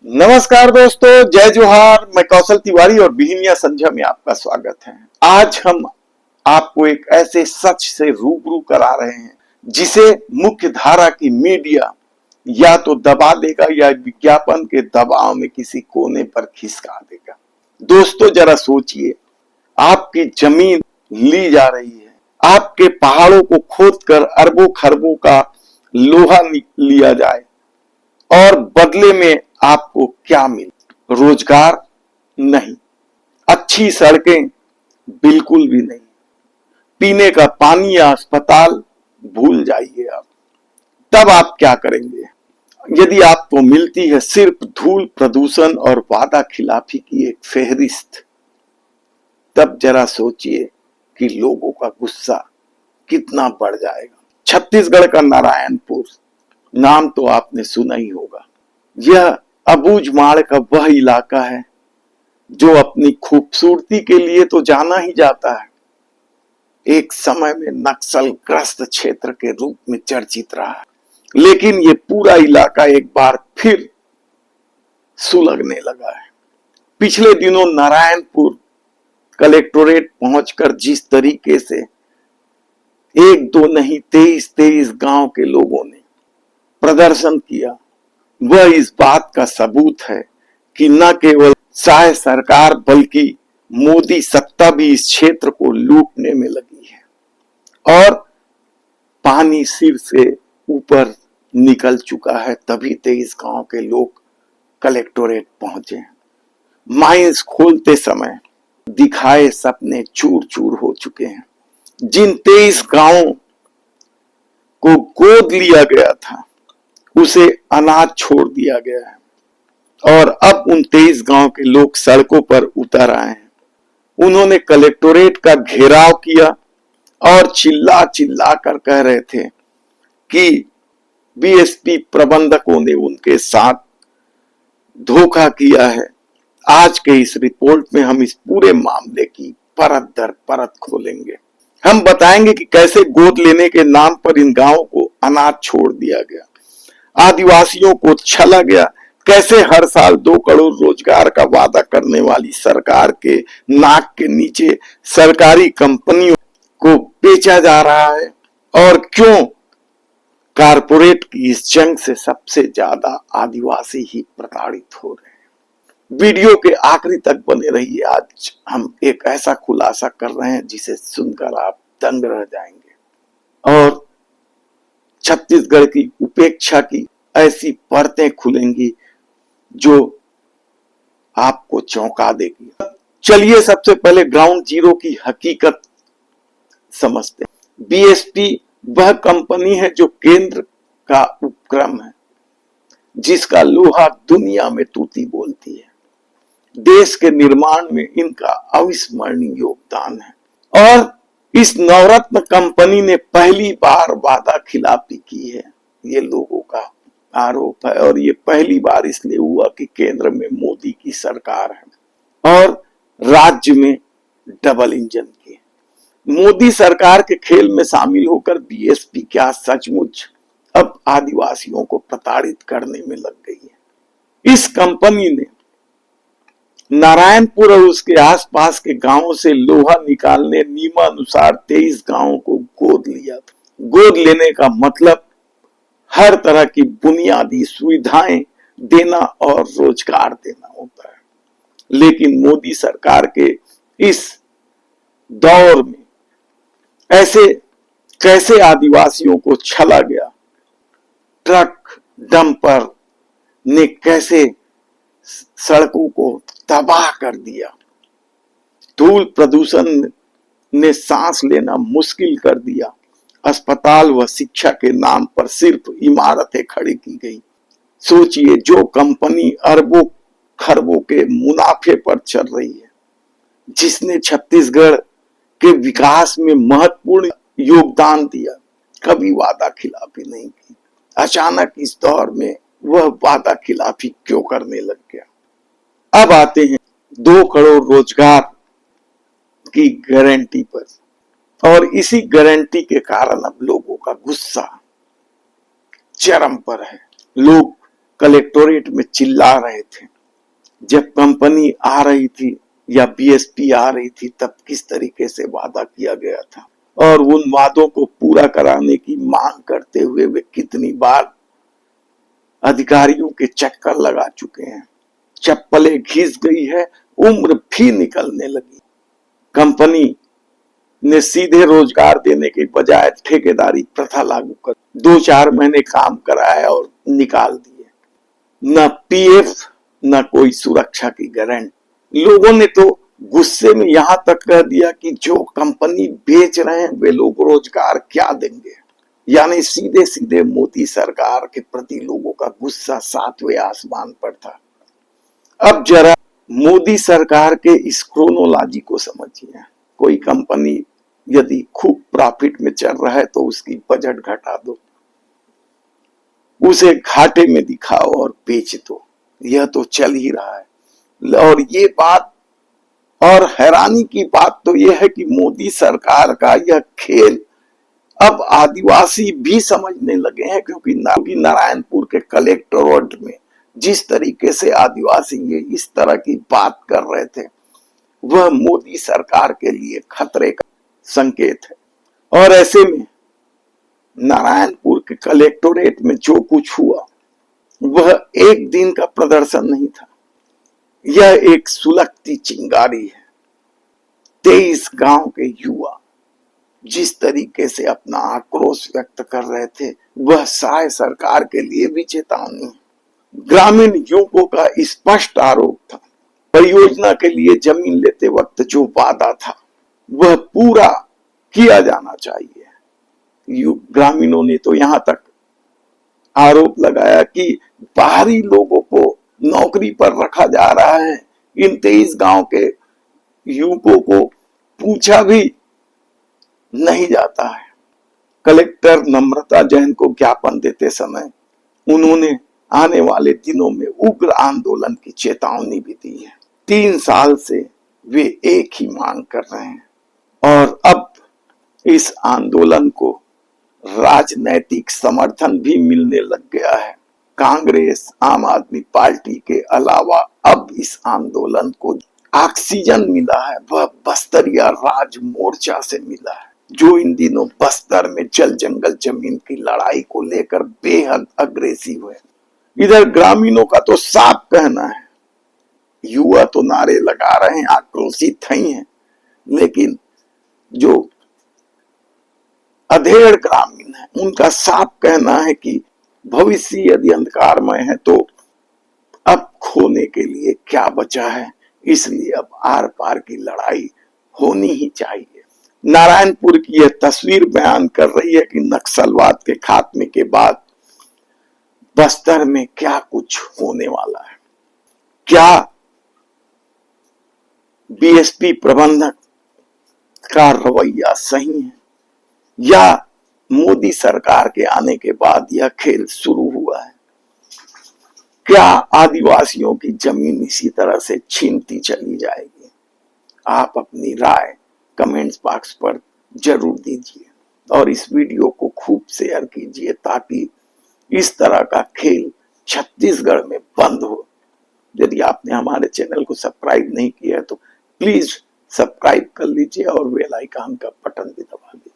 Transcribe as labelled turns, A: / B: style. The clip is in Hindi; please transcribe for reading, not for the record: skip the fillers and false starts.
A: नमस्कार दोस्तों, जय जोहार। मैं कौशल तिवारी और बिहिनिया संध्या में आपका स्वागत है। आज हम आपको एक ऐसे सच से रूबरू करा रहे हैं जिसे मुख्य धारा की मीडिया या तो दबा देगा या विज्ञापन के दबाव में किसी कोने पर खिसका देगा। दोस्तों जरा सोचिए, आपकी जमीन ली जा रही है, आपके पहाड़ों को खोदकर अरबों खरबों का लोहा लिया जाए और बदले में आपको क्या मिले? रोजगार नहीं, अच्छी सड़कें बिल्कुल भी नहीं, पीने का पानी या अस्पताल भूल जाइए। आप तब आप क्या करेंगे? यदि आपको मिलती है सिर्फ धूल, प्रदूषण और वादा खिलाफी की एक फेहरिस्त, तब जरा सोचिए कि लोगों का गुस्सा कितना बढ़ जाएगा। छत्तीसगढ़ का नारायणपुर नाम तो आपने सुना ही होगा। यह अबूझमाड़ का वह इलाका है जो अपनी खूबसूरती के लिए तो जाना ही जाता है, एक समय में नक्सल ग्रस्त क्षेत्र के रूप में चर्चित रहा है। लेकिन ये पूरा इलाका एक बार फिर सुलगने लगा है। पिछले दिनों नारायणपुर कलेक्टोरेट पहुंचकर जिस तरीके से एक दो नहीं 23 गांव के लोगों ने प्रदर्शन किया, वह इस बात का सबूत है कि न केवल शाह सरकार बल्कि मोदी सत्ता भी इस क्षेत्र को लूटने में लगी है और पानी सिर से ऊपर निकल चुका है। तभी 23 गांव के लोग कलेक्टोरेट पहुंचे। माइंस खोलते समय दिखाए सपने चूर चूर हो चुके हैं। जिन 23 गांवों को गोद लिया गया था उसे अनाथ छोड़ दिया गया है और अब उन 23 गांव के लोग सड़कों पर उतर आए हैं। उन्होंने कलेक्टोरेट का घेराव किया और चिल्ला चिल्ला कर कह रहे थे कि बीएसपी प्रबंधकों ने उनके साथ धोखा किया है। आज के इस रिपोर्ट में हम इस पूरे मामले की परत दर परत खोलेंगे। हम बताएंगे कि कैसे गोद लेने के नाम पर इन गांवों को अनाथ छोड़ दिया गया, आदिवासियों को छला गया, कैसे हर साल 2 करोड़ रोजगार का वादा करने वाली सरकार के नाक के नीचे सरकारी कंपनियों को बेचा जा रहा है और क्यों कारपोरेट की इस जंग से सबसे ज्यादा आदिवासी ही प्रताड़ित हो रहे हैं। वीडियो के आखिरी तक बने रहिए। आज हम एक ऐसा खुलासा कर रहे हैं जिसे सुनकर आप दंग रह जाएंगे और छत्तीसगढ़ की उपेक्षा की ऐसी परतें खुलेंगी जो आपको चौंका देगी। चलिए सबसे पहले ग्राउंड जीरो की हकीकत समझते हैं। बीएसपी वह कंपनी है जो केंद्र का उपक्रम है जिसका लोहा दुनिया में तूती बोलती है। देश के निर्माण में इनका अविस्मरणीय योगदान है और इस नवरत्न कंपनी ने पहली बार वादा खिलाफी की है, ये लोगों का आरोप है। और ये पहली बार इसलिए हुआ कि केंद्र में मोदी की सरकार है और राज्य में डबल इंजन की। मोदी सरकार के खेल में शामिल होकर बीएसपी क्या सचमुच अब आदिवासियों को प्रताड़ित करने में लग गई है। इस कंपनी ने नारायणपुर और उसके आसपास के गांवों से लोहा निकालने नियमानुसार 23 गांवों को गोद लिया था। गोद लेने का मतलब हर तरह की बुनियादी सुविधाएं देना और रोजगार देना होता है। लेकिन मोदी सरकार के इस दौर में ऐसे कैसे आदिवासियों को छला गया। ट्रक डंपर ने कैसे सड़कों को तबाह कर दिया। धूल प्रदूषण ने सांस लेना मुश्किल कर दिया। अस्पताल व शिक्षा के नाम पर सिर्फ इमारतें खड़ी की गई। सोचिए, जो कंपनी अरबों खरबों के मुनाफे पर चल रही है, जिसने छत्तीसगढ़ के विकास में महत्वपूर्ण योगदान दिया, कभी वादा खिलाफी नहीं की। अचानक इस दौर में वह वादा खिलाफी क्यों करने लग गया? अब आते हैं 2 करोड़ रोजगार की गारंटी पर और इसी गारंटी के कारण अब लोगों का गुस्सा चरम पर है। लोग कलेक्टोरेट में चिल्ला रहे थे। जब कंपनी आ रही थी या बीएसपी आ रही थी तब किस तरीके से वादा किया गया था और उन वादों को पूरा कराने की मांग करते हुए वे कितनी बार अधिकारियों के चक्कर लगा चुके हैं। चप्पलें घिस गई है, उम्र भी निकलने लगी। कंपनी ने सीधे रोजगार देने के बजाय ठेकेदारी प्रथा लागू कर 2-4 महीने काम कराया और निकाल दिए। न पीएफ न कोई सुरक्षा की गारंटी। लोगों ने तो गुस्से में यहां तक कह दिया कि जो कंपनी बेच रहे हैं वे लोग रोजगार क्या देंगे। यानी सीधे सीधे मोदी सरकार के प्रति लोगों का गुस्सा 7वें आसमान पर था। अब जरा मोदी सरकार के इस क्रोनोलॉजी को समझिए। कोई कंपनी यदि खूब प्रॉफिट में चल रहा है तो उसकी बजट घटा दो, उसे घाटे में दिखाओ और बेच दो। यह तो चल ही रहा है। और ये बात, और हैरानी की बात तो यह है कि मोदी सरकार का यह खेल अब आदिवासी भी समझने लगे हैं, क्योंकि नारायणपुर के कलेक्टोरेट में जिस तरीके से आदिवासी ये इस तरह की बात कर रहे थे वह मोदी सरकार के लिए खतरे का संकेत है। और ऐसे में नारायणपुर के कलेक्टोरेट में जो कुछ हुआ वह एक दिन का प्रदर्शन नहीं था, यह एक सुलगती चिंगारी है। 23 गांव के युवा जिस तरीके से अपना आक्रोश व्यक्त कर रहे थे वह शायद सरकार के लिए भी चेतावनी है। ग्रामीण युवकों का स्पष्ट आरोप था, परियोजना के लिए जमीन लेते वक्त जो वादा था वह पूरा किया जाना चाहिए। ग्रामीणों ने तो यहां तक आरोप लगाया कि बाहरी लोगों को नौकरी पर रखा जा रहा है, इन 23 गांव के युवकों को पूछा भी नहीं जाता है। कलेक्टर नम्रता जैन को ज्ञापन देते समय उन्होंने आने वाले दिनों में उग्र आंदोलन की चेतावनी भी दी है। 3 साल से वे एक ही मांग कर रहे हैं और अब इस आंदोलन को राजनैतिक समर्थन भी मिलने लग गया है। कांग्रेस, आम आदमी पार्टी के अलावा अब इस आंदोलन को ऑक्सीजन मिला है वह बस्तरिया राज मोर्चा से मिला है, जो इन दिनों बस्तर में जल जंगल जमीन की लड़ाई को लेकर बेहद अग्रेसिव है। इधर ग्रामीणों का तो साफ कहना है, युवा तो नारे लगा रहे हैं, आक्रोशित ही हैं, लेकिन जो अधेड़ ग्रामीण है उनका साफ कहना है कि भविष्य यदि अंधकारमय है तो अब खोने के लिए क्या बचा है, इसलिए अब आर पार की लड़ाई होनी ही चाहिए। नारायणपुर की यह तस्वीर बयान कर रही है कि नक्सलवाद के खात्मे के बाद बस्तर में क्या कुछ होने वाला है। क्या बीएसपी प्रबंधक का रवैया सही है या मोदी सरकार के आने के बाद यह खेल शुरू हुआ है? क्या आदिवासियों की जमीन इसी तरह से छीनती चली जाएगी? आप अपनी राय कमेंट्स बॉक्स पर जरूर दीजिए और इस वीडियो को खूब शेयर कीजिए ताकि इस तरह का खेल छत्तीसगढ़ में बंद हो। यदि आपने हमारे चैनल को सब्सक्राइब नहीं किया है तो प्लीज सब्सक्राइब कर लीजिए और बेल आइकन का बटन भी दबा दीजिए।